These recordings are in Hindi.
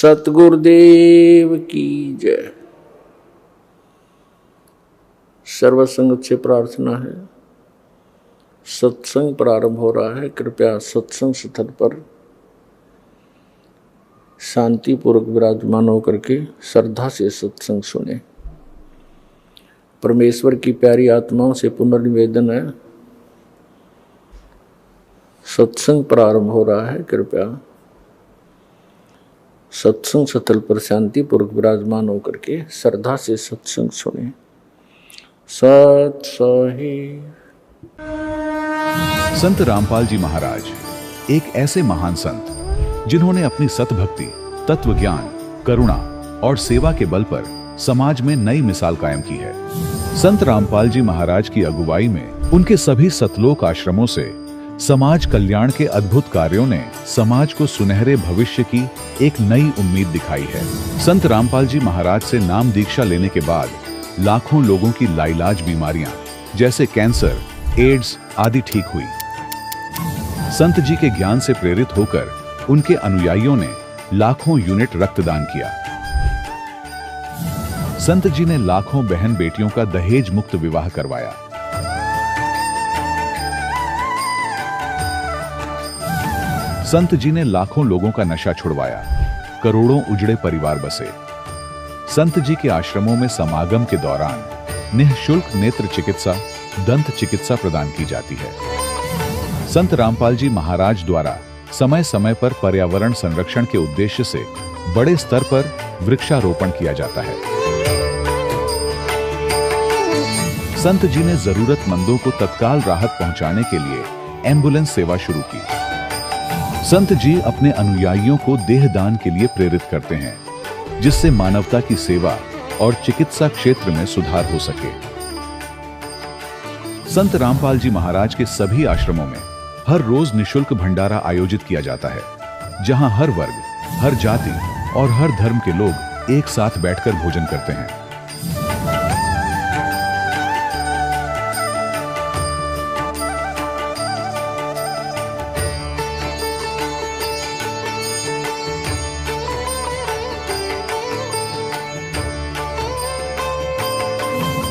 सतगुरुदेव की जय। सर्वसंगत से प्रार्थना है, सत्संग प्रारंभ हो रहा है। कृपया सत्संग स्थल पर शांतिपूर्वक विराजमान होकर के श्रद्धा से सत्संग सुने। परमेश्वर की प्यारी आत्माओं से पुनर्निवेदन है, सत्संग प्रारंभ हो रहा है। कृपया सत्संग स्थल पर शांतिपूर्वक विराजमान होकर के श्रद्धा से सत्संग सुने। सत सही। संत रामपाल जी महाराज एक ऐसे महान संत जिन्होंने अपनी सतभक्ति, तत्व ज्ञान, करुणा और सेवा के बल पर समाज में नई मिसाल कायम की है। संत रामपाल जी महाराज की अगुवाई में उनके सभी सतलोक आश्रमों से समाज कल्याण के अद्भुत कार्यों ने समाज को सुनहरे भविष्य की एक नई उम्मीद दिखाई है। संत रामपाल जी महाराज से नाम दीक्षा लेने के बाद लाखों लोगों की लाइलाज बीमारियां जैसे कैंसर, एड्स आदि ठीक हुई। संत जी के ज्ञान से प्रेरित होकर उनके अनुयायियों ने लाखों यूनिट रक्तदान किया। संत जी ने लाखों बहन बेटियों का दहेज मुक्त विवाह करवाया। संत जी ने लाखों लोगों का नशा छुड़वाया, करोड़ों उजड़े परिवार बसे। संत जी के आश्रमों में समागम के दौरान निःशुल्क नेत्र चिकित्सा, दंत चिकित्सा प्रदान की जाती है। संत रामपाल जी महाराज द्वारा समय समय पर पर्यावरण संरक्षण के उद्देश्य से बड़े स्तर पर वृक्षारोपण किया जाता है। संत जी ने जरूरतमंदों को तत्काल राहत पहुंचाने के लिए एम्बुलेंस सेवा शुरू की। संत जी अपने अनुयायियों को देहदान के लिए प्रेरित करते हैं, जिससे मानवता की सेवा और चिकित्सा क्षेत्र में सुधार हो सके। संत रामपाल जी महाराज के सभी आश्रमों में हर रोज निःशुल्क भंडारा आयोजित किया जाता है, जहां हर वर्ग, हर जाति और हर धर्म के लोग एक साथ बैठकर भोजन करते हैं।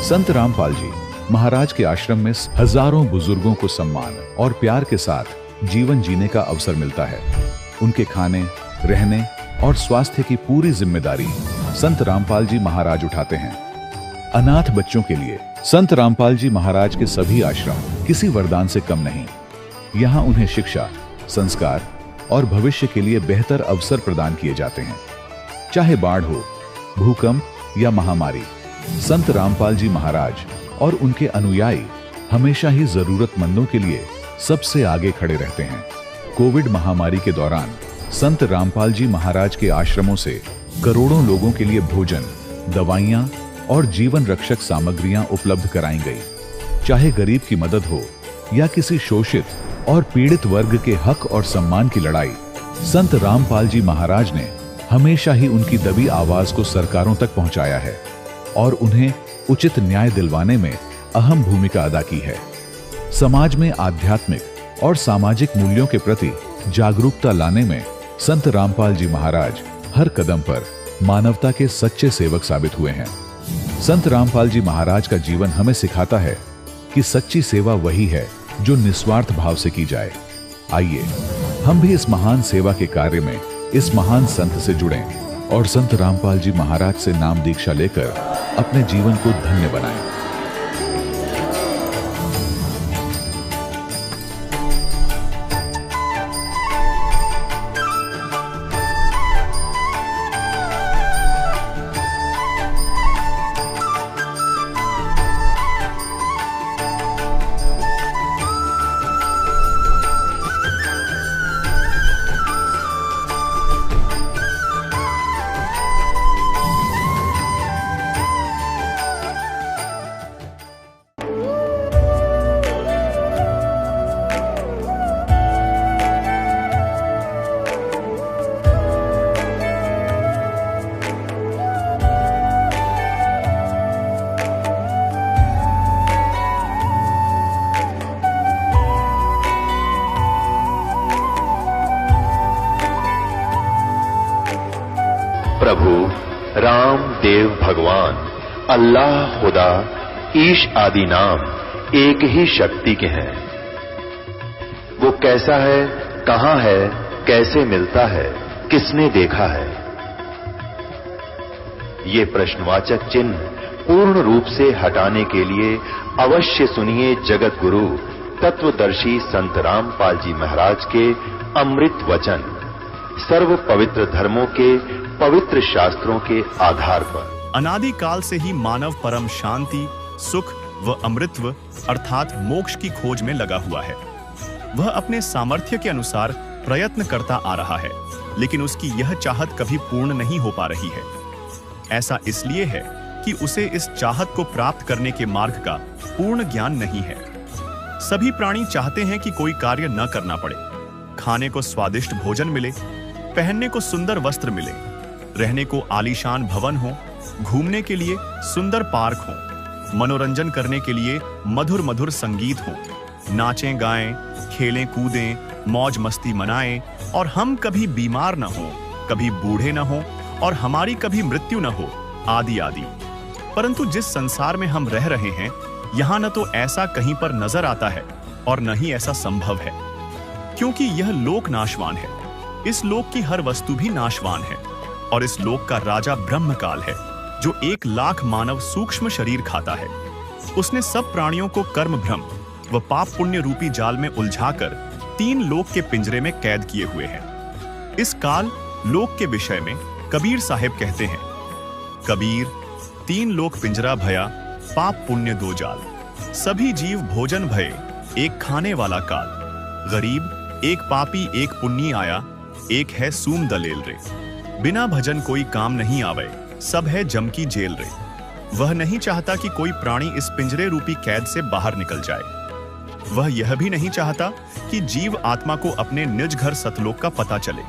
संत रामपाल जी महाराज के आश्रम में हजारों बुजुर्गों को सम्मान और प्यार के साथ जीवन जीने का अवसर मिलता है। उनके खाने, रहने और स्वास्थ्य की पूरी जिम्मेदारी संत रामपाल जी महाराज उठाते हैं। अनाथ बच्चों के लिए संत रामपाल जी महाराज के सभी आश्रम किसी वरदान से कम नहीं। यहाँ उन्हें शिक्षा, संस्कार और भविष्य के लिए बेहतर अवसर प्रदान किए जाते हैं। चाहे बाढ़ हो, भूकंप या महामारी, संत रामपाल जी महाराज और उनके अनुयायी हमेशा ही जरूरतमंदों के लिए सबसे आगे खड़े रहते हैं। कोविड महामारी के दौरान संत रामपाल जी महाराज के आश्रमों से करोड़ों लोगों के लिए भोजन, दवाइयां और जीवन रक्षक सामग्रियां उपलब्ध कराई गई। चाहे गरीब की मदद हो या किसी शोषित और पीड़ित वर्ग के हक और सम्मान की लड़ाई, संत रामपाल जी महाराज ने हमेशा ही उनकी दबी आवाज को सरकारों तक पहुंचाया है और उन्हें उचित न्याय दिलवाने में अहम भूमिका अदा की है। समाज में आध्यात्मिक और सामाजिक मूल्यों के प्रति जागरूकता लाने में संत रामपाल जी महाराज हर कदम पर मानवता के सच्चे सेवक साबित हुए हैं। संत रामपाल जी महाराज का जीवन हमें सिखाता है कि सच्ची सेवा वही है जो निस्वार्थ भाव से की जाए। आइए हम भी इस महान सेवा के कार्य में इस महान संत से जुड़ें और संत रामपाल जी महाराज से नाम दीक्षा लेकर अपने जीवन को धन्य बनाएं। प्रभु राम देव भगवान अल्लाह खुदा ईश आदि नाम एक ही शक्ति के हैं। वो कैसा है, कहां है, कैसे मिलता है, किसने देखा है? ये प्रश्नवाचक चिन्ह पूर्ण रूप से हटाने के लिए अवश्य सुनिए जगत गुरु तत्वदर्शी संत रामपाल जी महाराज के अमृत वचन, सर्व पवित्र धर्मों के पवित्र शास्त्रों के आधार पर। अनादि काल से ही मानव परम शांति, सुख व अमृतत्व अर्थात मोक्ष की खोज में लगा हुआ है। वह अपने सामर्थ्य के अनुसार प्रयत्न करता आ रहा है, लेकिन उसकी यह चाहत कभी पूर्ण नहीं हो पा रही है। ऐसा इसलिए है कि उसे इस चाहत को प्राप्त करने के मार्ग का पूर्ण ज्ञान नहीं है। सभी प्राणी चाहते हैं कि कोई कार्य न करना पड़े, खाने को स्वादिष्ट भोजन मिले, पहनने को सुंदर वस्त्र मिले, रहने को आलीशान भवन हो, घूमने के लिए सुंदर पार्क हो, मनोरंजन करने के लिए मधुर मधुर संगीत हो, नाचें गाएं, खेलें कूदें, मौज मस्ती मनाएं, और हम कभी बीमार न हो, कभी बूढ़े न हो, और हमारी कभी मृत्यु न हो, आदि आदि। परंतु जिस संसार में हम रह रहे हैं, यहाँ न तो ऐसा कहीं पर नजर आता है और न ही ऐसा संभव है, क्योंकि यह लोक नाशवान है। इस लोक की हर वस्तु भी नाशवान है, और इस लोक का राजा ब्रह्मकाल है, जो 1,00,000 मानव सूक्ष्म शरीर खाता है। उसने सब प्राणियों को कर्म भ्रम व पाप पुण्य रूपी जाल में उलझाकर 3 लोक के पिंजरे में कैद किए हुए हैं। इस काल लोक के विषय में कबीर साहिब कहते हैं, कबीर 3 लोक पिंजरा भया, पाप पुण्य 2 जाल, सभी जीव भोजन भये, एक खाने वाला काल, गरीब एक पापी एक पुण्य आया, एक है सूम दलेल रे, बिना भजन कोई काम नहीं आवे, सब है जम की जेल रे। वह नहीं चाहता कि कोई प्राणी इस पिंजरे रूपी कैद से बाहर निकल जाए। वह यह भी नहीं चाहता कि जीव आत्मा को अपने निज घर सतलोक का पता चले।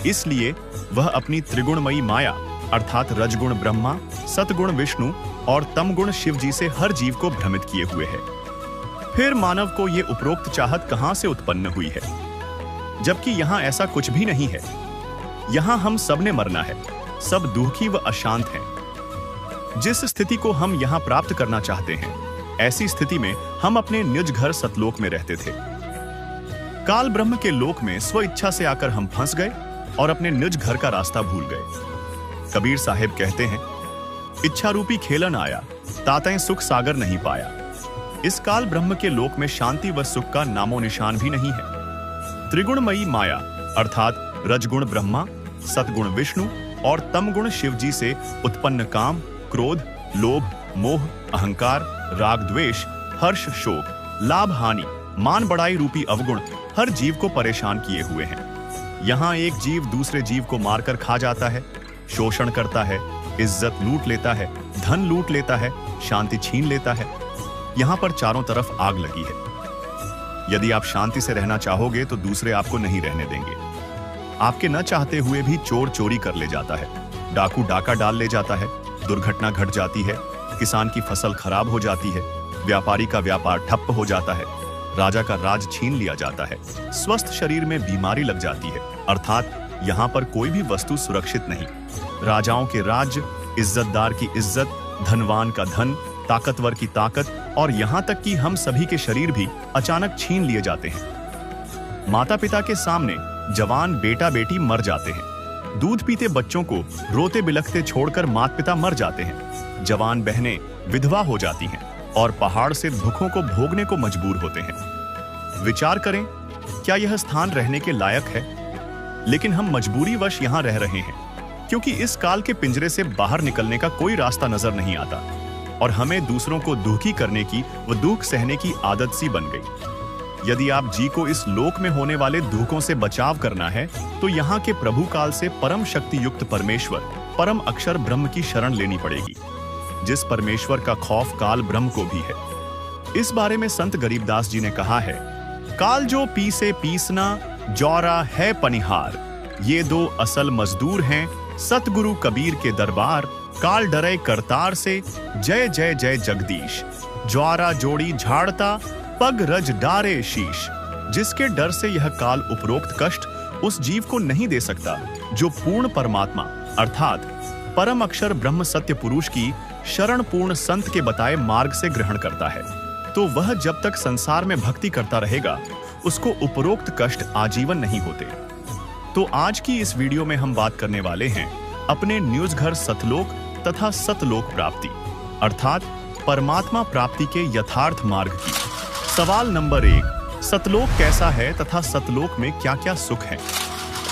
इसलिए वह अपनी त्रिगुणमयी माया अर्थात रजगुण ब्रह्मा, सतगुण विष्णु और तमगुण शिव जी से हर जीव को भ्रमित किए हुए है। फिर मानव को ये उपरोक्त चाहत कहां से उत्पन्न हुई है, जबकि यहां ऐसा कुछ भी नहीं है। यहां हम सब ने मरना है, सब दुखी व अशांत हैं। जिस स्थिति को हम यहां प्राप्त करना चाहते हैं, ऐसी स्थिति में हम अपने निज घर सतलोक में रहते थे। काल ब्रह्म के लोक में स्व इच्छा से आकर हम फंस गए और अपने निज घर का रास्ता भूल गए। कबीर साहिब कहते हैं, इच्छा रूपी खेलन आया, तातें सुख सागर नहीं पाया। इस काल ब्रह्म के लोक में शांति व सुख का नामो निशान भी नहीं है। त्रिगुणमयी माया अर्थात रजगुण ब्रह्मा, सतगुण विष्णु और तमगुण शिव जी से उत्पन्न काम, क्रोध, लोभ, मोह, अहंकार, राग द्वेष, हर्ष शोक, लाभ हानि, मान बढ़ाई रूपी अवगुण हर जीव को परेशान किए हुए हैं। यहाँ एक जीव दूसरे जीव को मारकर खा जाता है, शोषण करता है, इज्जत लूट लेता है, धन लूट लेता है, शांति छीन लेता है। यहाँ पर चारों तरफ आग लगी है। यदि आप शांति से रहना चाहोगे तो दूसरे आपको नहीं रहने देंगे। आपके न चाहते हुए भी चोर चोरी कर ले जाता है, डाकू डाका डाल ले जाता है, दुर्घटना घट जाती है, किसान की फसल खराब हो जाती है, व्यापारी का व्यापार ठप्प हो जाता है, राजा का राज छीन लिया जाता है, स्वस्थ शरीर में बीमारी लग जाती है। अर्थात यहाँ पर कोई भी वस्तु सुरक्षित नहीं। राजाओं के राज्य, इज्जतदार की इज्जत, धनवान का धन, ताकतवर की ताकत और यहाँ तक कि हम सभी के शरीर भी अचानक छीन लिए जाते हैं। माता पिता के सामने जवान बेटा बेटी मर जाते हैं। दूध पीते बच्चों को रोते बिलखते छोड़कर माता पिता मर जाते हैं। जवान बहनें विधवा हो जाती हैं और पहाड़ से दुखों को भोगने को मजबूर होते हैं। विचार करें, क्या यह स्थान रहने के लायक है? लेकिन हम मजबूरीवश यहाँ रह रहे हैं, क्योंकि इस काल के पिंजरे से बाहर निकलने का कोई रास्ता नजर नहीं आता और हमें दूसरों को दुखी करने की व दुख सहने की आदत सी बन गई। यदि आप जी को इस लोक में होने वाले दुखों से बचाव करना है तो यहाँ के प्रभु काल से परम शक्ति युक्त परमेश्वर, परम अक्षर ब्रह्म की शरण लेनी पड़ेगी, जिस परमेश्वर का खौफ काल ब्रह्म को भी है। इस बारे में संत गरीबदास जी ने कहा है, काल जो पीसे पीसना, जौरा है पनिहार, ये 2 असल मजदूर हैं सतगुरु कबीर के दरबार। काल डरे करतार से, जय जय जय जगदीश, ज्वारा जोड़ी झाड़ता, पग रज डारे शीश। जिसके डर से यह काल उपरोक्त कष्ट उस जीव को नहीं दे सकता जो पूर्ण परमात्मा अर्थात परम अक्षर ब्रह्म सत्य पुरुष की शरण पूर्ण संत के बताए मार्ग से ग्रहण करता है, तो वह जब तक संसार में भक्ति करता रहेगा उसको उपरोक्त कष्ट आजीवन नहीं होते। तो आज की इस वीडियो में हम बात करने वाले हैं अपने न्यूज घर सतलोक तथा सतलोक प्राप्ति अर्थात परमात्मा प्राप्ति के यथार्थ मार्ग की। सवाल नंबर 1, सतलोक कैसा है तथा सतलोक में क्या क्या सुख है?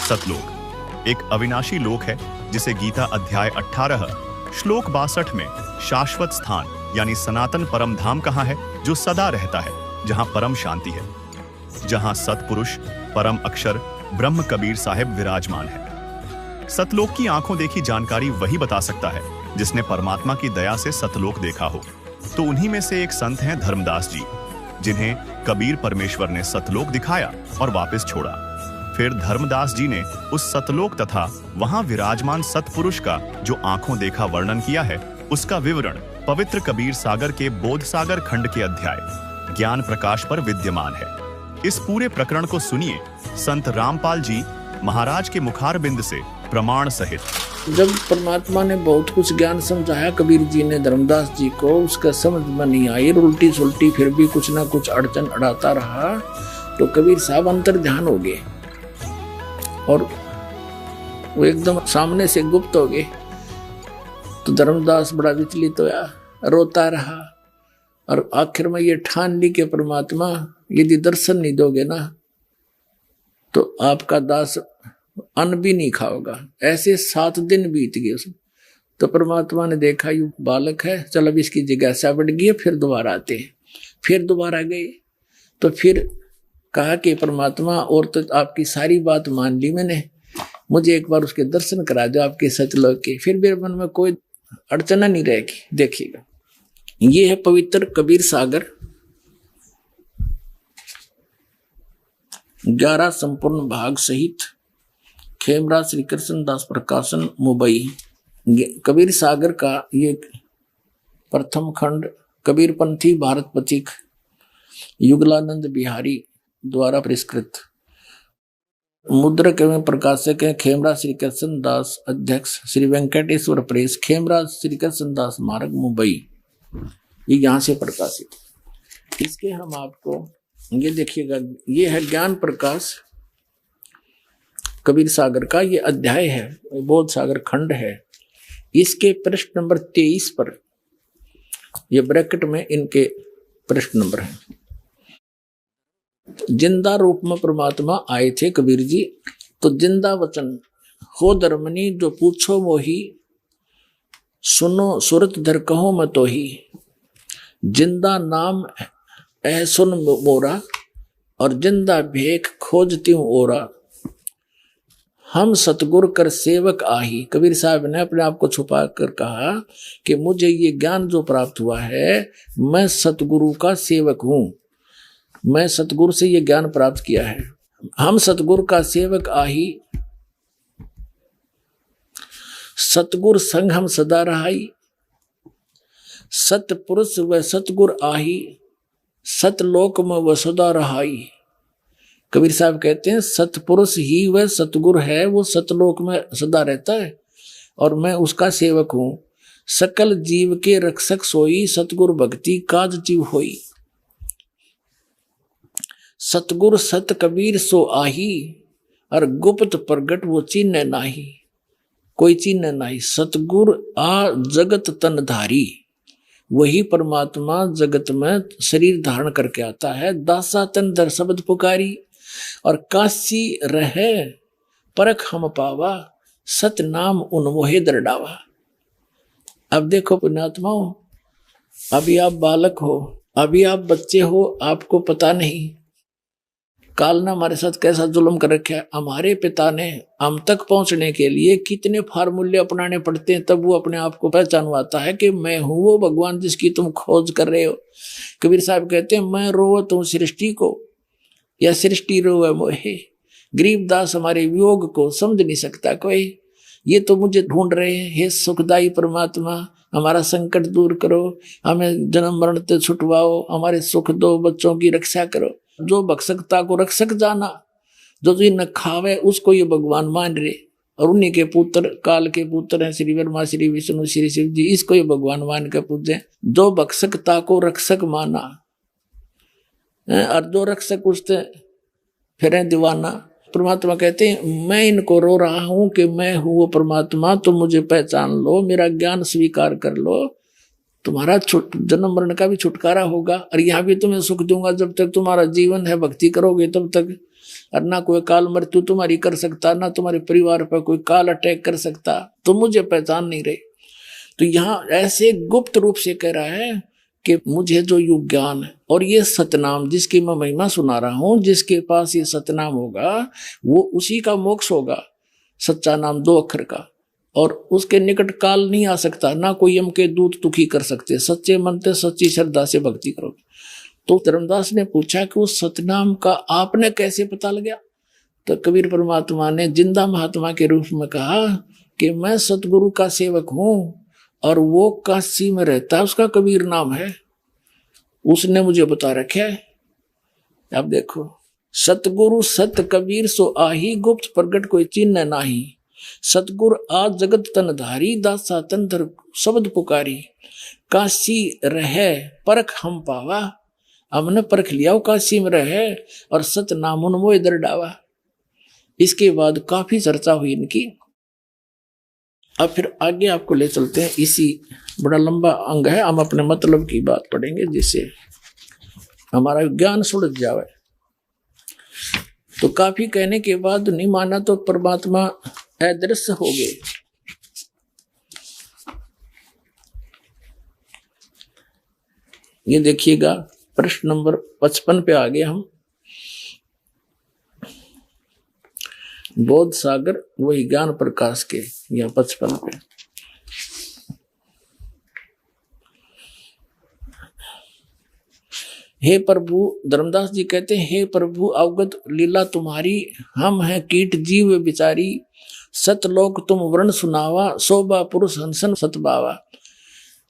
सतलोक एक अविनाशी लोक है जिसे गीता अध्याय 18 श्लोक 62 में शाश्वत स्थान यानी सनातन परम धाम कहा है, जो सदा रहता है, जहां परम शांति है, जहां सतपुरुष परम अक्षर ब्रह्म कबीर साहिब विराजमान है। सतलोक की आंखों देखी जानकारी वही बता सकता है जिसने परमात्मा की दया से सतलोक देखा हो। तो उन्हीं में से एक संत हैं धर्मदास जी, जिन्हें कबीर परमेश्वर ने सतलोक दिखाया और वापस छोड़ा। फिर धर्मदास जी ने उस सतलोक तथा वहां विराजमान सतपुरुष का जो आंखों देखा वर्णन किया है, उसका विवरण पवित्र कबीर सागर के बोध सागर खंड के अध्याय ज्ञान प्रकाश पर विद्यमान है। इस पूरे प्रकरण को सुनिए संत रामपाल जी महाराज के मुखारबिंद से प्रमाण सहित। जब परमात्मा ने बहुत कुछ ज्ञान समझाया कबीर जी ने धर्मदास जी को, उसका समझ में नहीं आई, उल्टी सुल्टी फिर भी कुछ ना कुछ अड़चन अड़ाता रहा, तो कबीर साहब अंतर ध्यान हो गए और वो एकदम सामने से गुप्त हो गए। तो धर्मदास बड़ा विचलित होया, रोता रहा और आखिर में ये ठान ली कि परमात्मा यदि दर्शन नहीं दोगे ना तो आपका दास अन्न भी नहीं खाओगा। ऐसे 7 दिन बीत गए उसमें। तो परमात्मा ने देखा यू बालक है, चल अब इसकी जिज्ञासा बढ़ गई है, फिर दोबारा आते हैं। फिर दोबारा गए तो फिर कहा कि परमात्मा और तो आपकी सारी बात मान ली मैंने, मुझे एक बार उसके दर्शन करा दो आपके सतलोक के, फिर मेरे मन में कोई अड़चन नहीं रहेगी। देखिएगा, ये है पवित्र कबीर सागर 11 संपूर्ण भाग सहित खेमराज श्री कृष्ण दास प्रकाशन मुंबई। कबीर सागर का ये प्रथम खंड कबीरपंथी भारत पथिक युगलानंद बिहारी द्वारा परिष्कृत, मुद्रक एवं प्रकाशक है खेमराज श्री कृष्ण दास, अध्यक्ष श्री वेंकटेश्वर प्रेस, खेमराज श्री कृष्ण दास मार्ग मुंबई। ये यहाँ से प्रकाशित। इसके हम आपको ये देखिएगा, ये है ज्ञान प्रकाश कबीर सागर का, ये अध्याय है, बोध सागर खंड है। इसके पृष्ठ नंबर 23 पर ये ब्रैकेट में इनके पृष्ठ नंबर है। जिंदा रूप में परमात्मा आए थे कबीर जी, तो जिंदा वचन हो धर्मनी जो पूछो मोही, सुनो सुरत धर कहो मैं तो ही, जिंदा नाम ऐ सुन मोरा और जिंदा भेख खोजती हूं ओरा, हम सतगुरु कर सेवक आही। कबीर साहब ने अपने आप को छुपा कर कहा कि मुझे ये ज्ञान जो प्राप्त हुआ है, मैं सतगुरु का सेवक हूं, मैं सतगुरु से ये ज्ञान प्राप्त किया है। हम सतगुरु का सेवक आही, सतगुरु संग हम सदा रहाई, सतपुरुष व सतगुरु आही, सतलोक में वह सदा रहाई। कबीर साहब कहते हैं सतपुरुष ही वह सतगुरु है, वो सतलोक में सदा रहता है और मैं उसका सेवक हूं। सकल जीव के रक्षक सोई, सतगुरु भक्ति काज जीव होई, सतगुरु सत कबीर सो आही, और गुप्त प्रगट वो चिन्ह नाही, कोई चिन्ह नाही। सतगुरु आ जगत तन धारी, वही परमात्मा जगत में शरीर धारण करके आता है। दासा तन दर शब्द पुकारी, और काशी रहे परख हम पावा, सत नाम उन्मोहे दरडावा। अब देखो पुण्यात्माओं, अभी आप बालक हो, अभी आप बच्चे हो, आपको पता नहीं काल ने हमारे साथ कैसा जुल्म कर रखा है। हमारे पिता ने हम तक पहुंचने के लिए कितने फार्मूले अपनाने पड़ते हैं, तब वो अपने आप को पहचानवाता है कि मैं हूं वो भगवान जिसकी तुम खोज कर रहे हो। कबीर साहब कहते हैं मैं रोवत हूं सृष्टि को, या सृष्टि रोवे मोहे, गरीबदास हमारे वियोग को समझ नहीं सकता कोई। ये तो मुझे ढूंढ रहे हैं, हे सुखदाई परमात्मा हमारा संकट दूर करो, हमें जन्म मरण से छुटवाओ, हमारे सुख दो, बच्चों की रक्षा करो। जो भक्षकता को रक्षक जाना, जो न खावे उसको ये भगवान मान रहे, और उन्हीं के पुत्र काल के पुत्र हैं श्री ब्रह्मा श्री विष्णु श्री शिव जी, इसको ये भगवान मान के पूजे। जो भक्षकता को रक्षक माना, और जो रक्षक उससे फिर दीवाना। परमात्मा कहते हैं मैं इनको रो रहा हूं कि मैं हूं वो परमात्मा, तो मुझे पहचान लो, मेरा ज्ञान स्वीकार कर लो, तुम्हारा जन्म मरण का भी छुटकारा होगा, और यहाँ भी तुम्हें सुख दूंगा। जब तक तुम्हारा जीवन है भक्ति करोगे तब तक, और ना कोई काल मृत्यु तुम्हारी कर सकता, ना तुम्हारे परिवार पर कोई काल अटैक कर सकता। तो मुझे पहचान नहीं रही। तो यहाँ ऐसे गुप्त रूप से कह रहा है कि मुझे जो युग ज्ञान और ये सतनाम जिसकी मैं महिमा सुना रहा हूं, जिसके पास ये सतनाम होगा वो उसी का मोक्ष होगा। सच्चा नाम 2 अक्षर का, और उसके निकट काल नहीं आ सकता, ना कोई यम के दूत दुखी कर सकते। सच्चे मन से सच्ची श्रद्धा से भक्ति करोगे। तो धर्मदास ने पूछा कि उस सतनाम का आपने कैसे पता लगा? तो कबीर परमात्मा ने जिंदा महात्मा के रूप में कहा कि मैं सतगुरु का सेवक हूं, और वो काशी में रहता है, उसका कबीर नाम है, उसने मुझे बता रखा है। अब देखो, सतगुरु सत कबीर सो आही, गुप्त प्रगट कोई चिन्ह नाही। सतगुर आज जगत तन धारी, दासा तन धर शब्द पुकारी। काशी रहे परख हम पावा, हमने परख लिया काशी में रहे, और सत नाम उन्मोय दर डावा। इसके बाद काफी चर्चा हुई इनकी। अब फिर आगे आपको ले चलते हैं, इसी बड़ा लंबा अंग है, हम अपने मतलब की बात पढ़ेंगे जिससे हमारा ज्ञान सुलझ जाए। तो काफी कहने के बाद नहीं माना तो परमात्मा अदृश्य हो गए। ये देखिएगा प्रश्न नंबर 55 पे आ गए हम। बोध सागर वही ज्ञान प्रकाश के, या 55 पे। हे प्रभु, धर्मदास जी कहते हैं, हे प्रभु अवगत लीला तुम्हारी, हम हैं कीट जीव बिचारी। सतलोक तुम वर्ण सुनावा, शोभा पुरुष हंसन सतबावा।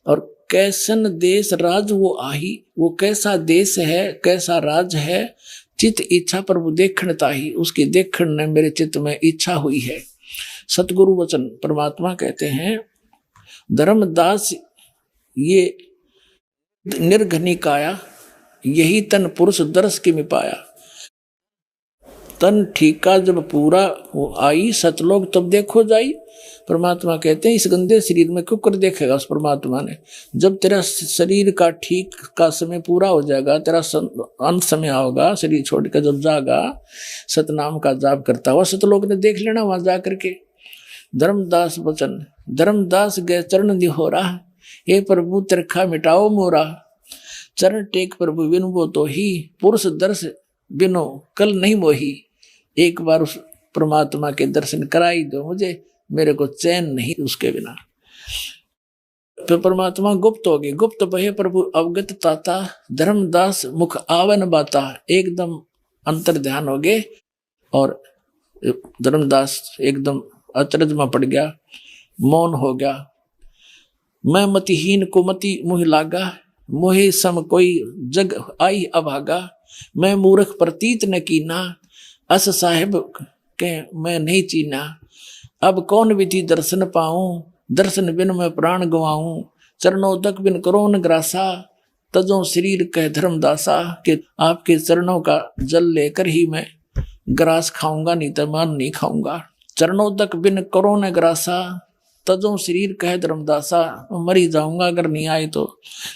और कैसन देश राज वो आही, वो कैसा देश है कैसा राज है। चित इच्छा प्रभु देखण ताही, उसकी देखण ने मेरे चित्त में इच्छा हुई है। सतगुरु वचन परमात्मा कहते हैं, धर्मदास ये निर्घनी काया, यही तन पुरुष दर्श की मिपाया। तन ठीका जब पूरा वो आई, सतलोक तब देखो जाई। परमात्मा कहते हैं इस गंदे शरीर में क्यों कर देखेगा उस परमात्मा ने। जब तेरा शरीर का ठीक का समय पूरा हो जाएगा, तेरा अंत समय आओगा, शरीर छोड़कर जब जागा, सतनाम का जाप करता हुआ सतलोक ने देख लेना वहां जा करके। धर्मदास वचन, धर्मदास गए चरण निहोरा, हे प्रभु तिरखा मिटाओ मोरा। चरण टेक प्रभु बिन वो तो ही, पुरुष दर्श बिनो कल नहीं मोही। एक बार उस परमात्मा के दर्शन कराई दो मुझे, मेरे को चैन नहीं उसके बिना। फिर परमात्मा गुप्त हो गए। गुप्त बहे प्रभु अवगत ताता, धर्मदास मुख आवन बाता। एकदम अंतर ध्यान हो गए, और धर्मदास एकदम अचरज में पड़ गया, मौन हो गया। मैं मतिहीन को मति मुह लागा, मोहे सम कोई जग आई अभागा। मैं मूर्ख प्रतीत न कीना, अस साहिब के मैं नहीं चीना। अब कौन विधि दर्शन पाऊं, दर्शन बिन मैं प्राण गवाऊं। चरणों तक बिन करो न ग्रासा, तजो शरीर कह धर्मदासा। कि आपके चरणों का जल लेकर ही मैं ग्रास खाऊंगा, नहीं तो मान नहीं खाऊंगा। चरणों तक बिन करो न ग्रासा, तजो शरीर कह धर्मदासा। मरी जाऊंगा अगर नहीं आए तो।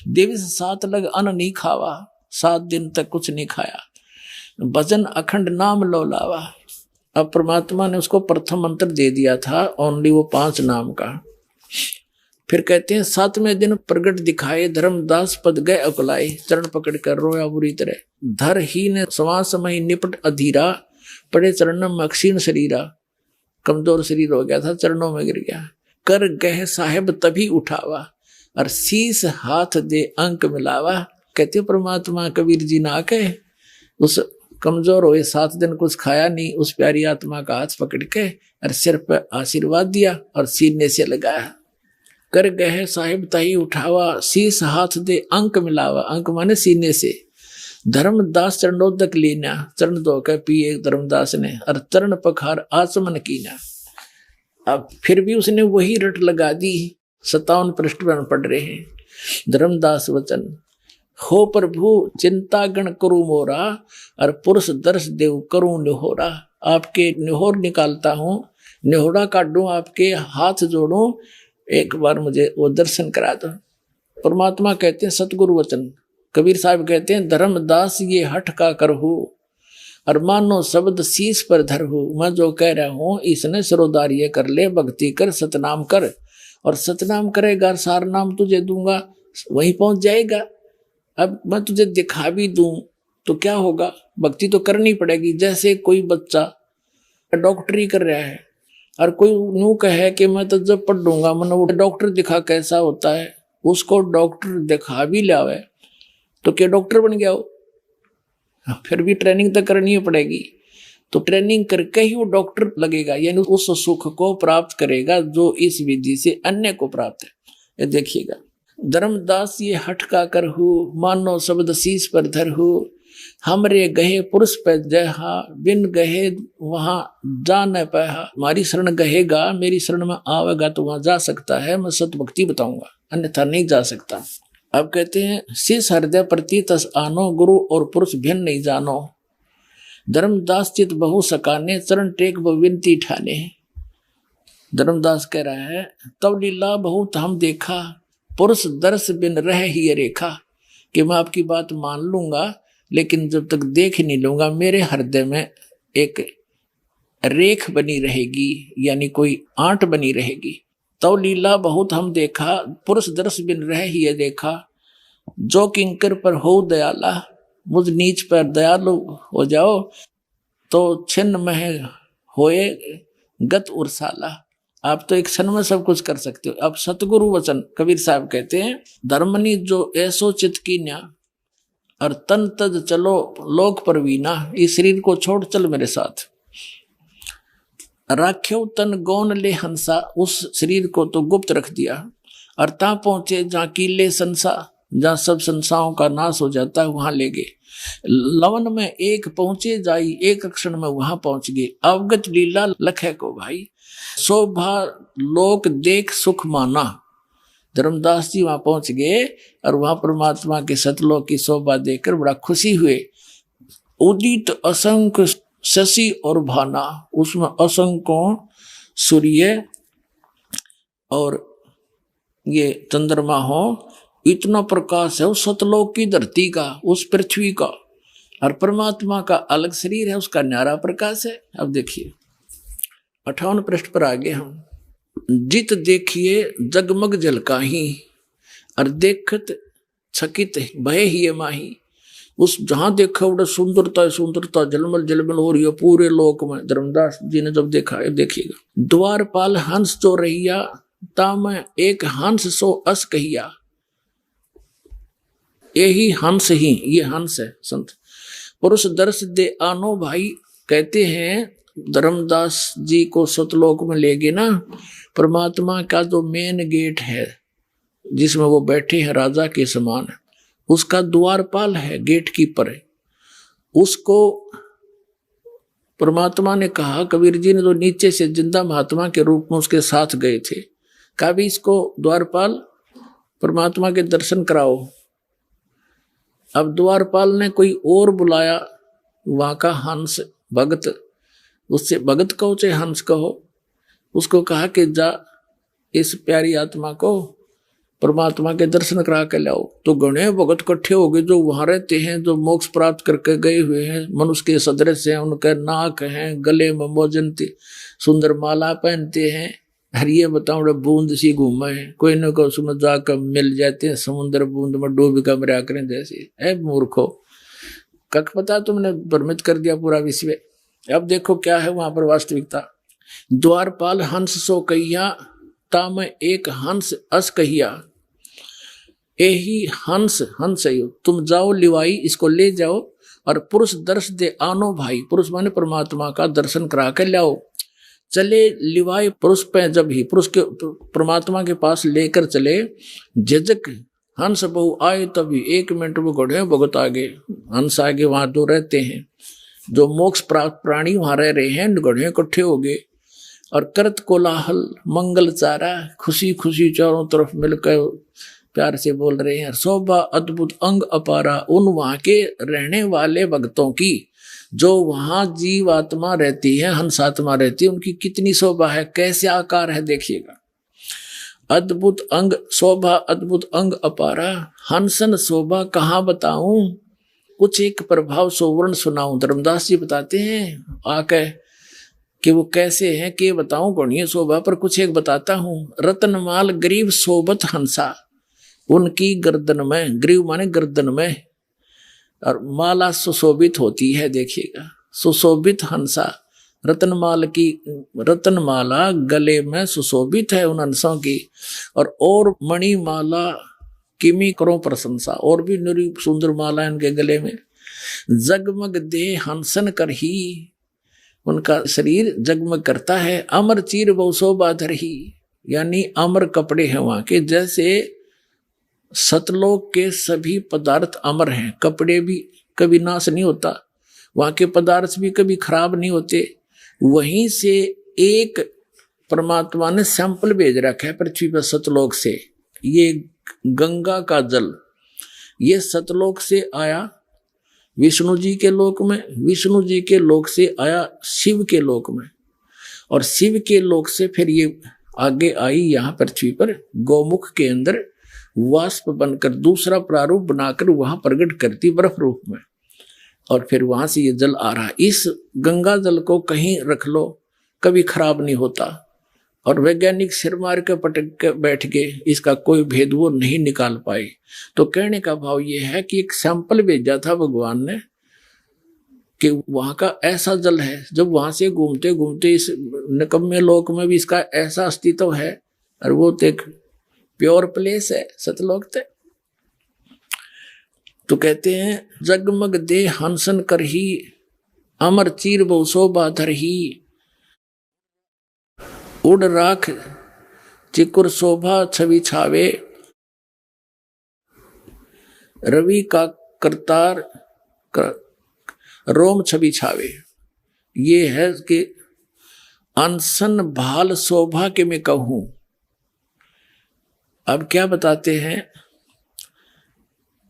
दिवस 7 लग अन्न नहीं खावा, 7 दिन तक कुछ नहीं खाया। भजन अखंड नाम लो लावा। अब परमात्मा ने उसको प्रथम मंत्र दे दिया था, ओनली वो 5 नाम का। फिर कहते हैं 7वें दिन प्रगट दिखाए, धर्मदास पद गए अकुलाए। चरण पकड़ कर रोया बुरी तरह, धर ही ने श्वास मही निपट अधीरा। पड़े चरणों में अक्षीण शरीरा, कमजोर शरीर हो गया था, चरणों में गिर गया। कर गह साहेब तभी उठावा, और शीस हाथ दे अंक मिलावा। कहते परमात्मा कबीर जी ना कहे, उस कमजोर हुए 7 दिन कुछ खाया नहीं, उस प्यारी आत्मा का हाथ पकड़ के और सिर पर आशीर्वाद दिया और सीने से लगाया। कर गए साहिब ताही उठावा, शीस हाथ दे अंक मिलावा। अंक माने सीने से। धर्मदास चरणोदक लीना, चरण धो के पिए धर्मदास ने, और चरण पखार आचमन कीना। अब फिर भी उसने वही रट लगा दी। 57 पृष्ठ पर पढ़ रहे हैं। धर्मदास वचन, हो प्रभु चिंता गण करूं मोरा, और पुरुष दर्श देव करूं निहोरा। आपके निहोर निकालता हूं, निहोरा काटूं, आपके हाथ जोड़ूं, एक बार मुझे वो दर्शन करा दो। परमात्मा कहते हैं सतगुरु वचन। कबीर साहब कहते हैं धर्मदास ये हठ का करहु, और मानो शब्द शीश पर धरहु। मैं जो कह रहा हूं इसने सरोदारिये कर ले, भक्ति कर, सतनाम कर, और सतनाम करेगा सार नाम तुझे दूंगा, वहीं पहुंच जाएगा। अब मैं तुझे दिखा भी दूं तो क्या होगा, भक्ति तो करनी पड़ेगी। जैसे कोई बच्चा डॉक्टरी कर रहा है और कोई यूं कहे कि मैं तो जब पढ़ लूंगा मैंने वो डॉक्टर दिखा, कैसा होता है, उसको डॉक्टर दिखा भी लावे तो क्या डॉक्टर बन गया हो? फिर भी ट्रेनिंग तो करनी पड़ेगी। तो ट्रेनिंग करके ही वो डॉक्टर लगेगा, यानी उस सुख को प्राप्त करेगा जो इस विधि से अन्य को प्राप्त है। ये देखिएगा, धर्मदास ये हठ का करहु, मानो शब्द शीश पर धरहु। हमरे गहे पुरुष पे जहा, बिन गहे वहां जा न पाया। हमारी शरण गहेगा, मेरी शरण में आवेगा तो वहां जा सकता है, मैं सत भक्ति बताऊंगा, अन्यथा नहीं जा सकता। अब कहते हैं शीश हृदय प्रति तस आनो, गुरु और पुरुष भिन्न नहीं जानो। धर्मदास चित बहु सकाने, चरण टेक विनती ठाने। धर्मदास कह रहा है तब लीला बहुत हम देखा, पुरुष दर्श बिन रह ही रेखा। कि मैं आपकी बात मान लूंगा लेकिन जब तक देख नहीं लूंगा मेरे हृदय में एक रेख बनी रहेगी, यानी कोई आंट बनी रहेगी। तो लीला बहुत हम देखा, पुरुष दर्श बिन रह ही देखा। जो किंकर पर हो दयाला, मुझ नीच पर दयालु हो जाओ, तो छिन्न में होए गत उर्साला। आप तो एक क्षण में सब कुछ कर सकते हो। अब सतगुरु वचन कबीर साहब कहते हैं धर्मनी जो ऐसो चित कीन्या, और तन तज चलो लोक परवीना। इस शरीर को छोड़ चल मेरे साथ। राख्यो तन गौन ले हंसा, उस शरीर को तो गुप्त रख दिया। और ता पहुंचे जहाँ कीले संसा, जहाँ सब संसाओं का नाश हो जाता है वहां ले गए। लवन में एक पहुंचे जाई, एक क्षण में वहां पहुंच गए। अवगत लीला लखे को भाई, शोभा लोक देख सुख माना। धर्मदास जी वहां पहुंच गए और वहां परमात्मा के सतलोक की शोभा देखकर बड़ा खुशी हुए। उदित असंख्य शशि और भाना, उसमें असंख्यों सूर्य और ये चंद्रमा हो, इतना प्रकाश है उस सतलोक की धरती का, उस पृथ्वी का। और परमात्मा का अलग शरीर है, उसका न्यारा प्रकाश है। अब देखिए 58 पृष्ठ पर आगे हम, जित देखिए जगमग जलकाही, और देखत छकित भय ही माही। उस जहां देखा उड़ा सुंदरता सुंदरता जलमल जलमल हो रही है पूरे लोक में। धर्मदास जी ने जब देखा, देखिएगा, द्वारपाल हंस जो रहिया, ताम एक हंस सो अस कहिया। यही हंस ही, ये हंस है संत। पुरुष दर्श दे आनो भाई, कहते हैं धर्मदास जी को सतलोक में ले गए ना। परमात्मा का जो मेन गेट है जिसमें वो बैठे हैं राजा के समान, उसका द्वारपाल है, गेट कीपर है। उसको परमात्मा ने कहा, कबीर जी ने जो नीचे से जिंदा महात्मा के रूप में उसके साथ गए थे, कहा भी इसको द्वारपाल परमात्मा के दर्शन कराओ। अब द्वारपाल ने कोई और बुलाया, वहां का हंस भगत, उससे भगत कहो चाहे हंस कहो, उसको कहा कि जा इस प्यारी आत्मा को परमात्मा के दर्शन करा के लाओ। तो गणे भगत इकट्ठे हो गए जो वहां रहते हैं, जो मोक्ष प्राप्त करके गए हुए हैं, मनुष्य के सदृश हैं, उनके नाक हैं, गले में मोजन सुंदर माला पहनते हैं। हर ये बताओ बूंद सी घूमे हैं, कोई न कोई उसमें जाकर मिल जाते हैं, समुद्र बूंद में डूब कर मरा करें जैसे। है मूर्खो, कक पता तुमने भ्रमित कर दिया पूरा विश्व। अब देखो क्या है वहां पर वास्तविकता। द्वारपाल हंस सो कहिया, ताम एक हंस अस कहिया। यही हंस, हंस है, तुम जाओ लिवाई, इसको ले जाओ और पुरुष दर्श दे आनो भाई। पुरुष माने परमात्मा का दर्शन करा के लाओ। चले लिवाई पुरुष पे, जब ही पुरुष के परमात्मा के पास लेकर चले, झिझक हंस बहु आए तभी 1 मिनट में घोड़े भगत आगे, हंस आगे, वहां जो रहते हैं, जो मोक्ष प्राप्त प्राणी वहां रह रहे हैं, घोड़े इकट्ठे हो गए और करत कोलाहल मंगल चारा, खुशी खुशी चारों तरफ मिलकर प्यार से बोल रहे हैं। शोभा अद्भुत अंग अपारा, उन वहां के रहने वाले भक्तों की, जो वहां जीव आत्मा रहती है, हंस आत्मा रहती है, उनकी कितनी शोभा है, कैसे आकार है देखिएगा। अद्भुत अंग शोभा, अद्भुत अंग अपारा, हंसन शोभा कहाँ बताऊं, कुछ एक प्रभाव सोवर्ण सुनाऊं। धर्मदास जी बताते हैं आके कि वो कैसे हैं, कि बताऊं गणीय शोभा, पर कुछ एक बताता हूं। रत्नमाल गरीब शोभत हंसा, उनकी गर्दन में, ग्रीव माने गर्दन में, और माला सुशोभित होती है, देखिएगा सुशोभित हंसा, रत्नमाल की रत्नमाला गले में सुशोभित है उन हंसों की, और मणिमाला किमी करो प्रशंसा, और भी निरी सुंदर माला इनके गले में। जगमग दे हंसन कर ही, उनका शरीर जगमग करता है। अमर चीर बहु शोभा धरही, यानी अमर कपड़े हैं वहां के, जैसे सतलोक के सभी पदार्थ अमर हैं, कपड़े भी कभी नाश नहीं होता, वहां के पदार्थ भी कभी खराब नहीं होते। वहीं से एक परमात्मा ने सैंपल भेज रखा है पृथ्वी पर सतलोक से। ये गंगा का जल, ये सतलोक से आया विष्णु जी के लोक में, विष्णु जी के लोक से आया शिव के लोक में, और शिव के लोक से फिर ये आगे आई यहाँ पृथ्वी पर गौमुख के अंदर वाष्प बनकर दूसरा प्रारूप बनाकर वहां प्रकट करती बर्फ रूप में, और फिर वहां से ये जल आ रहा है। इस गंगा जल को कहीं रख लो कभी खराब नहीं होता, और वैज्ञानिक सिर मार के पटक के बैठ गए, इसका कोई भेद वो नहीं निकाल पाए। तो कहने का भाव ये है कि एक सैंपल भेजा था भगवान ने कि वहां का ऐसा जल है, जब वहां से घूमते घूमते इस निकम्मे लोक में भी इसका ऐसा अस्तित्व है, और वो तो एक प्योर प्लेस है सतलोक ते। तो कहते हैं जगमग दे हंसन कर ही, अमर चीर बहु शोभा धर ही, उड़ राख चिकुर शोभा छवि छावे, रवि का करतार रोम छवि छावे। ये है कि अनसन भाल शोभा के मैं कहूं। अब क्या बताते हैं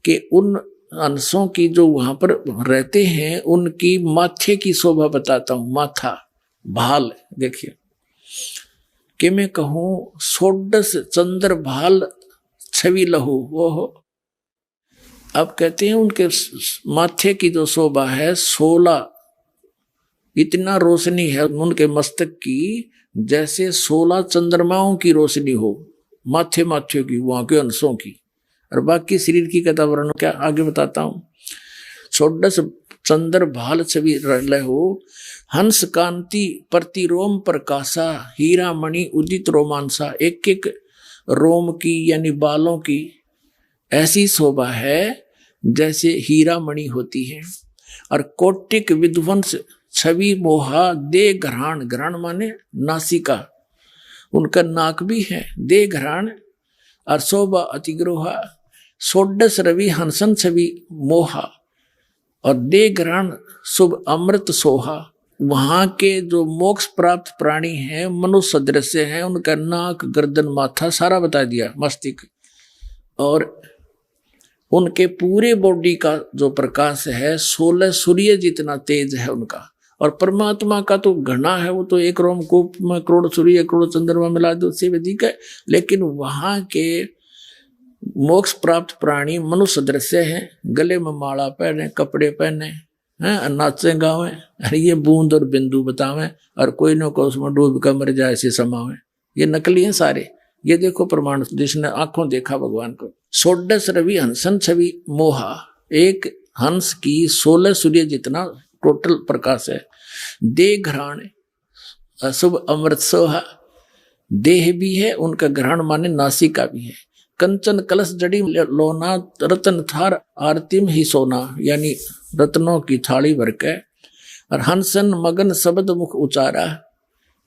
कि उन अंशों की जो वहां पर रहते हैं उनकी माथे की शोभा बताता हूं। माथा भाल देखिए कि मैं कहूं, सोडस चंद्र भाल छवि लहू वो हो। अब कहते हैं उनके माथे की जो शोभा है 16, इतना रोशनी है उनके मस्तक की, जैसे 16 चंद्रमाओं की रोशनी हो माथे माथे की, वहां के अंशों की। और बाकी शरीर की कथा वर्णन क्या आगे बताता हूं। षोडश चंद्र भाल छवि लहो, हंस कांति प्रतिरोम प्रकाशा, हीरा मणि उदित रोमांसा। एक एक रोम की यानी बालों की ऐसी शोभा है जैसे हीरा मणि होती है। और कोटिक विध्वंस छवि मोहा, दे घराण, घराण माने नासिका, उनका नाक भी है, दे घराण और शोभा अतिग्रोहा। षोडश रवि हंसन छवि मोहा और दे घराण शुभ अमृत सोहा। वहां के जो मोक्ष प्राप्त प्राणी हैं मनुष्य सदृश्य हैं, उनका नाक गर्दन माथा सारा बता दिया, मस्तिष्क, और उनके पूरे बॉडी का जो प्रकाश है 16 सूर्य जितना तेज है उनका। और परमात्मा का तो घना है, वो तो एक रोमकूप में करोड़ सूर्य करोड़ चंद्रमा मिला दो उससे अधिक है। लेकिन वहां के मोक्ष प्राप्त प्राणी मनुष्य सदृश्य हैं, गले में माला पहने, कपड़े पहने हैं, नाचे गावे, अरे ये बूंद और बिंदु बतावे, और कोई न कोई उसमें डूब कर मर जाए ऐसे समावे। ये नकली हैं सारे। ये देखो प्रमाण जिसने आंखों देखा भगवान को। षोडश रवि हंसन छवि मोहा, एक हंस की 16 सूर्य जितना टोटल प्रकाश है। दे घराण अशुभ अमृत सोहा, देह भी है उनका, घराण माने नासिका भी है। कंचन कलश जड़ी लोना, रतन थार आरती में ही सोना, यानी रत्नों की थाली भर के। और हंसन मगन शब्द मुख उचारा,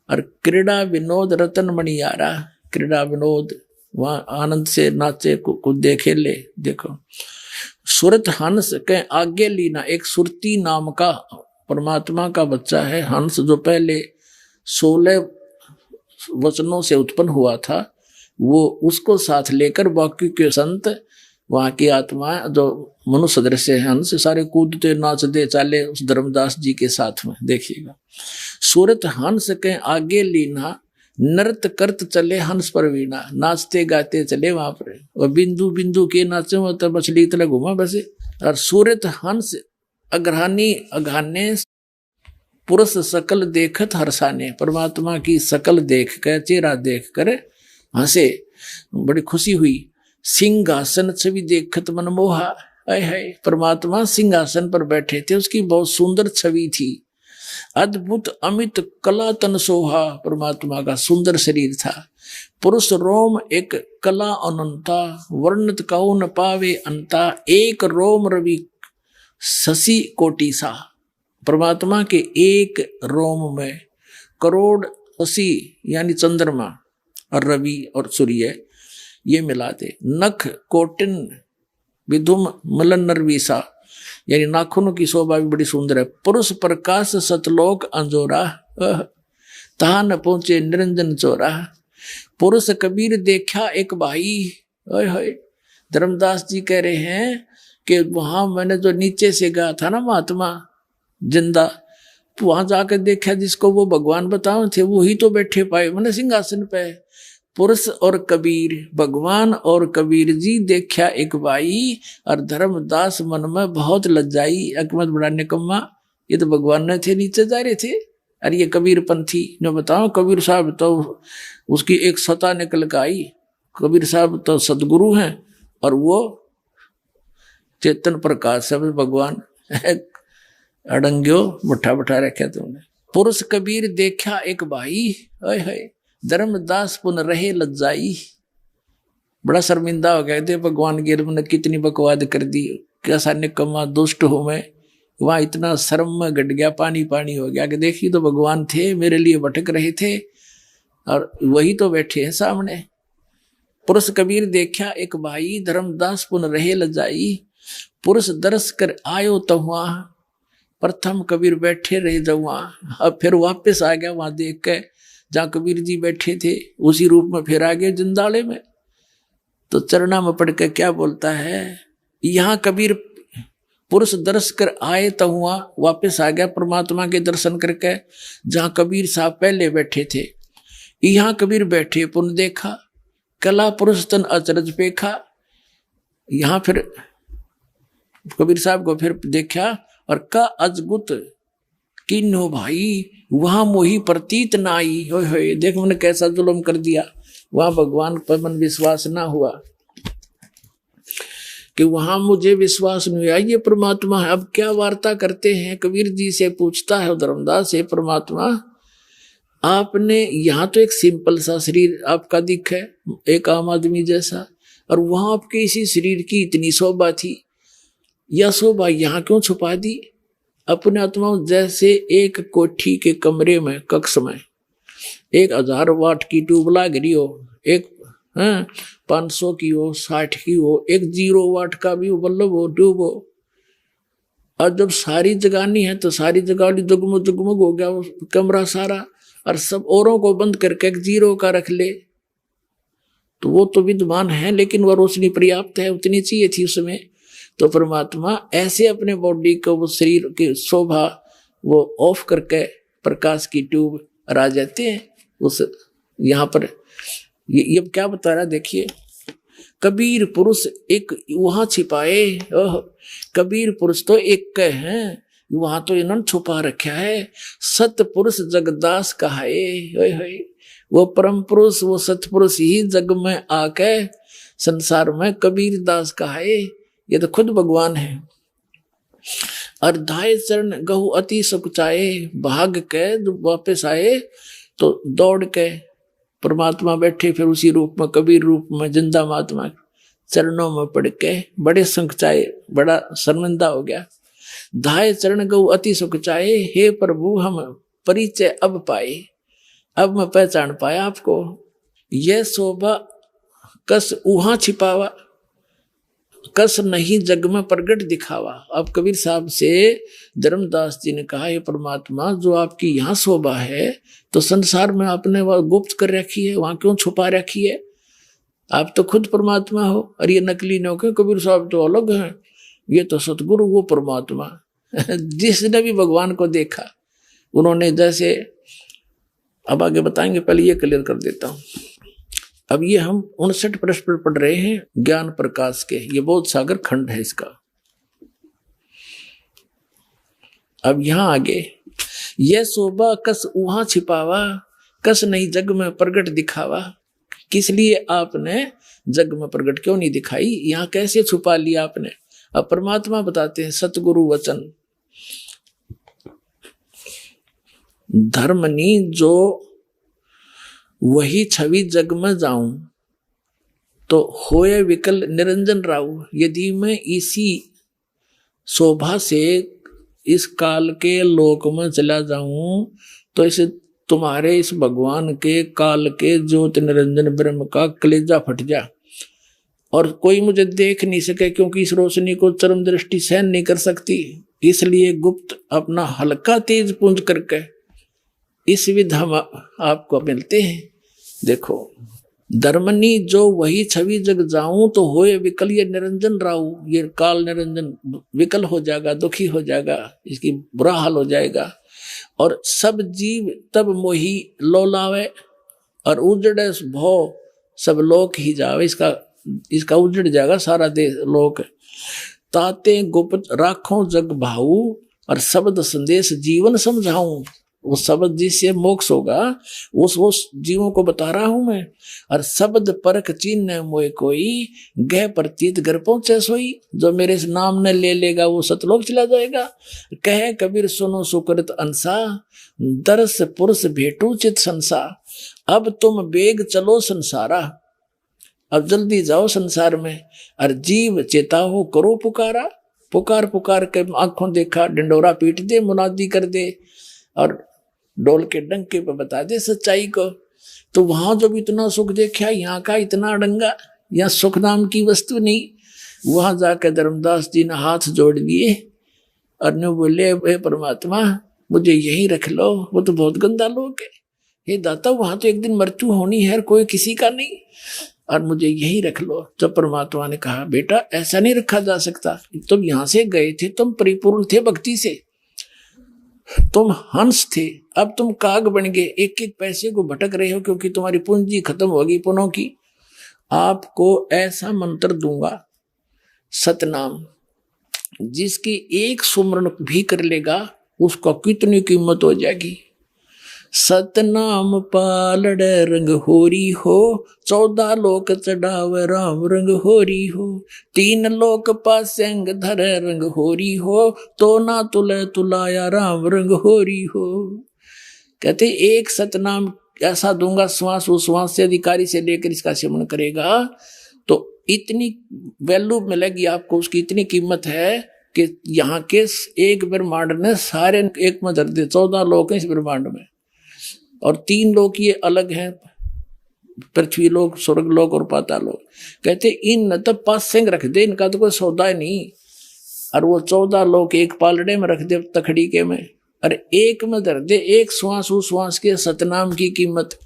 और क्रीड़ा विनोद रतन मणियारा। क्रीड़ा विनोद वहां आनंद से नाचे, कुछ देखे ले। देखो, सुरत हंस के आगे लीना, एक सुरती नाम का परमात्मा का बच्चा है हंस, जो पहले 16 वचनों से उत्पन्न हुआ था, वो उसको साथ लेकर बाकी के संत, वहां की आत्मा जो मनुष्य सदृश्य है हंस, सारे कूदते नाचते चाले उस धर्मदास जी के साथ में। देखिएगा, सूरत हंस के आगे लीना, नृत्य करत चले हंस पर वीणा, नाचते गाते चले वहां पर, और बिंदु बिंदु के नाचे तो मछली तरह घुमा बसे। और सूरत हंस अग्रहानी अघाने, पुरुष सकल देखत हर्षाने, परमात्मा की सकल देख कर, चेहरा देख कर हंसे, बड़ी खुशी हुई। सिंहासन छवि देखत मनमोहा, आय हाय, परमात्मा सिंहासन पर बैठे थे, उसकी बहुत सुंदर छवि थी। अद्भुत अमित कला तन सोहा, परमात्मा का सुंदर शरीर था। पुरुष रोम एक कला अनंता, वर्णत कहो न पावे अंता, एक रोम रवि शशि कोटि सा, परमात्मा के एक रोम में करोड़ शशि यानी चंद्रमा और रवि और सूर्य ये मिलाते। नख कोटिन विधुम मलन नरवीसा, यानी नाखूनों की शोभा भी बड़ी सुंदर है। पुरुष प्रकाश सतलोक अंजोरा, तहा न पहुंचे निरंजन चोरा। पुरुष कबीर देखा एक भाई, धर्मदास जी कह रहे हैं कि वहां मैंने जो नीचे से गया था ना महात्मा जिंदा, तो वहां जाकर देखा जिसको वो भगवान बताओ थे, वो ही तो बैठे पाए मैंने सिंहासन पे। पुरुष और कबीर, भगवान और कबीर जी देखा एक भाई, और धर्मदास मन में बहुत लज्जाई, अकमत बड़ा निकम्मा, ये तो भगवान ने थे, नीचे जा रहे थे, और ये कबीर पंथी ने बताओ। कबीर साहब तो उसकी एक सता निकल कर आई, कबीर साहब तो सदगुरु हैं, और वो चेतन प्रकाश है भगवान। अड़ंग्यो बैठा बैठा रखे तुमने। पुरुष कबीर देखा एक भाई, है धर्मदास पुन रहे लज्जाई, बड़ा शर्मिंदा हो गया थे भगवान के ने कितनी बकवाद कर दी, कैसा निकम्मा दुष्ट हूं मैं। वहां इतना शर्म में घट गया, पानी पानी हो गया कि देखिए तो भगवान थे, मेरे लिए भटक रहे थे और वही तो बैठे हैं सामने। पुरुष कबीर देखा एक भाई, धर्मदास पुन रहे लज्जाई, पुरुष दरस कर आयो तो वहां, प्रथम कबीर बैठे रहे जब वहां, अब फिर वापस आ गया वहां देख के जहाँ कबीर जी बैठे थे, उसी रूप में फिर आ गए जिंदाले में। तो चरणा में पढ़ के क्या बोलता है, यहाँ कबीर पुरुष दर्श कर आए तो हुआ, वापस आ गया परमात्मा के दर्शन करके जहाँ कबीर साहब पहले बैठे थे। यहाँ कबीर बैठे पुन देखा, कला पुरुष तन अचरज पेखा। यहाँ फिर कबीर साहब को फिर देखा, और का अजगुत किन्हो भाई, वहां मोही प्रतीत ना आई। होए देख मैंने कैसा जुल्म कर दिया, वहां भगवान पर मन विश्वास ना हुआ, कि वहां मुझे विश्वास नहीं हुआ ये परमात्मा है। अब क्या वार्ता करते हैं, कबीर जी से पूछता है धर्मदास से, परमात्मा आपने यहाँ तो एक सिंपल सा शरीर आपका दिख है, एक आम आदमी जैसा, और वहां आपके इसी शरीर की इतनी शोभा थी, यह शोभा यहाँ क्यों छुपा दी। अपने आत्मा जैसे एक कोठी के कमरे में, कक्ष में 1000 वाट की ट्यूब लाग रही हो, एक 500 की हो, 60 की हो, एक 0 वाट का भी बल्ब हो, ट्यूब हो, और जब सारी जगानी है तो सारी जगानी जगमग जगमग हो गया वो कमरा सारा, और सब औरों को बंद करके एक 0 का रख ले, तो वो तो विद्वान है, लेकिन वह रोशनी पर्याप्त है, उतनी चाहिए थी उसमें। तो परमात्मा ऐसे अपने बॉडी को, वो शरीर की शोभा वो ऑफ करके प्रकाश की ट्यूब आ जाते हैं उस यहाँ पर। ये क्या बता रहा देखिए, कबीर पुरुष एक वहां छिपाए, कबीर पुरुष तो एक हैं, वहां तो इन्होंने छुपा रखा है। सत पुरुष जगदास कहाए, वो परम पुरुष, वो सतपुरुष ही जग में आके संसार में कबीर दास कहाए, ये तो खुद भगवान है। और धाय चरण गहु अति सुखचाए, भाग के वापस आए तो दौड़ के परमात्मा बैठे फिर उसी रूप में, कबीर रूप में, जिंदा महात्मा चरणों में पड़ के बड़े संकचाए, बड़ा शर्मिंदा हो गया। धाय चरण गहु अति सुखचाए, हे प्रभु हम परिचय अब पाए, अब मैं पहचान पाया आपको। यह शोभा कस उहाँ छिपावा, कस नहीं जग में प्रगट दिखावा। अब कबीर साहब से धर्मदास जी ने कहा, ये परमात्मा जो आपकी यहाँ शोभा है तो संसार में आपने वह गुप्त कर रखी है, वहां क्यों छुपा रखी है? आप तो खुद परमात्मा हो और ये नकली न हो। कबीर साहब तो अलग हैं, ये तो सतगुरु वो परमात्मा जिसने भी भगवान को देखा उन्होंने जैसे, अब आगे बताएंगे, पहले ये क्लियर कर देता हूं। अब ये हम 59 प्रश्न पढ़ रहे हैं ज्ञान प्रकाश के, ये बोध सागर खंड है इसका। अब यहां आगे, ये शोभा कस उहाँ छिपावा, कस नहीं जग में प्रगट दिखावा। किस लिए आपने जग में प्रगट क्यों नहीं दिखाई, यहां कैसे छुपा लिया आपने? अब परमात्मा बताते हैं, सतगुरु वचन धर्मनी जो वही छवि जग में जाऊं तो होए विकल निरंजन राऊ। यदि मैं इसी शोभा से इस काल के लोक में चला जाऊं तो इसे तुम्हारे इस भगवान के काल के ज्योति निरंजन ब्रह्म का कलेजा फट जा और कोई मुझे देख नहीं सके, क्योंकि इस रोशनी को चरम दृष्टि सहन नहीं कर सकती। इसलिए गुप्त अपना हल्का तेज पुंज करके इस विध हम आपको मिलते हैं। देखो, धर्मनी जो वही छवि जग जाऊं तो होए विकल ये निरंजन राऊ। ये काल निरंजन विकल हो जाएगा, दुखी हो जाएगा, इसकी बुरा हाल हो जाएगा। और सब जीव तब मोही लोलावे और उजड़े भो सब लोक ही जावे। इसका उजड़ जाएगा सारा देश लोक। ताते गुप्त राखों जग भाऊ और शब्द संदेश जीवन समझाऊं। वो शब्द जिससे मोक्ष होगा वो जीवों को बता रहा हूं मैं। और शब्द परख चिन्ह मोए कोई, गह प्रतीत घर पहुंचे सोई। जो मेरे इस नाम ने ले लेगा वो सतलोक चला जाएगा। कहे कबीर सुनो सुकृत अंसा, दरस पुरुष भेटू चित संसा। अब तुम बेग चलो संसारा, अब जल्दी जाओ संसार में। और जीव चेता हो करो पुकारा। पुकार पुकार के आंखों देखा, डंडोरा पीट दे, मुनादी कर दे और डोल के डंके पे बता दे सच्चाई को। तो वहां जब इतना सुख देखा, यहाँ का इतना अड़ंगा, यहाँ सुख नाम की वस्तु नहीं। वहां जाकर धर्मदास जी ने हाथ जोड़ दिए और ने बोले, हे परमात्मा मुझे यहीं रख लो, वो तो बहुत गंदा लोग है। हे दाता, वहां तो एक दिन मृत्यु होनी है, कोई किसी का नहीं, और मुझे यहीं रख लो। जब परमात्मा ने कहा, बेटा ऐसा नहीं रखा जा सकता, तुम यहां से गए थे, तुम परिपूर्ण थे भक्ति से, तुम हंस थे, अब तुम काग बन गए, एक एक पैसे को भटक रहे हो क्योंकि तुम्हारी पूंजी खत्म होगी पुनों की। आपको ऐसा मंत्र दूंगा सतनाम, जिसकी एक सुमरण भी कर लेगा उसका कितनी कीमत हो जाएगी। सतनाम पालड़ रंग होरी हो, 14 लोक चढ़ावे राम रंग होरी हो। 3 लोक पासेंग धर रंग होरी हो, तो ना तुले तुलाया राम रंग होरी हो। कहते एक सतनाम ऐसा दूंगा, श्वास उश्वास से अधिकारी से लेकर इसका सेवन करेगा तो इतनी वैल्यू मिलेगी आपको, उसकी इतनी कीमत है कि यहाँ के एक ब्रह्मांड ने सारे एक में धर दे। 14 लोक हैं इस ब्रह्मांड में और 3 लोक ये अलग हैं, पृथ्वी लोक, स्वर्ग लोक और पाताल लोक। कहते इन न तो पास सिंह रख दे, इनका तो कोई सौदा ही नहीं। और वो 14 लोक एक पालड़े में रख दे तखड़ी के में, और एक में धर दे, एक श्वास उश्वास के सतनाम की कीमत।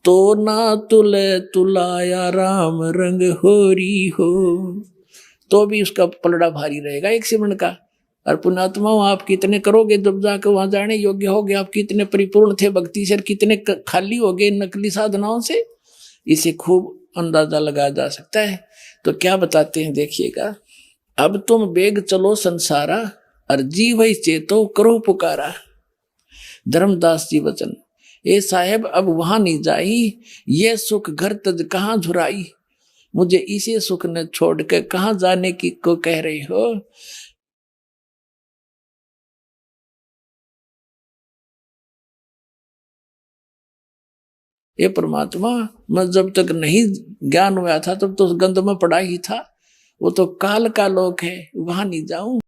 तो ना तुले तुलाया राम रंग होरी हो, तो भी उसका पलड़ा भारी रहेगा एक सिमरण का। और पुण्यात्मा आप कितने करोगे जब जाकर वहां जाने योग्य हो गए, आप कितने परिपूर्ण थे भक्ति से, कितने खाली हो गए नकली साधनाओं से, इसे खूब अंदाजा लगाया जा सकता है। तो क्या बताते हैं देखिएगा, अब तुम बेग चलो संसारा और जीव ही चेतो करो पुकारा। धर्मदास जी वचन, ए साहेब अब वहां नहीं जाई, ये सुख घर तज कहाँ झुराई। मुझे इसी सुख ने छोड़ के कहाँ जाने की को कह रही हो। ये परमात्मा, मैं जब तक नहीं ज्ञान हुआ था तब तो गंध में पड़ा ही था, वो तो काल का लोक है, वहां नहीं जाऊं।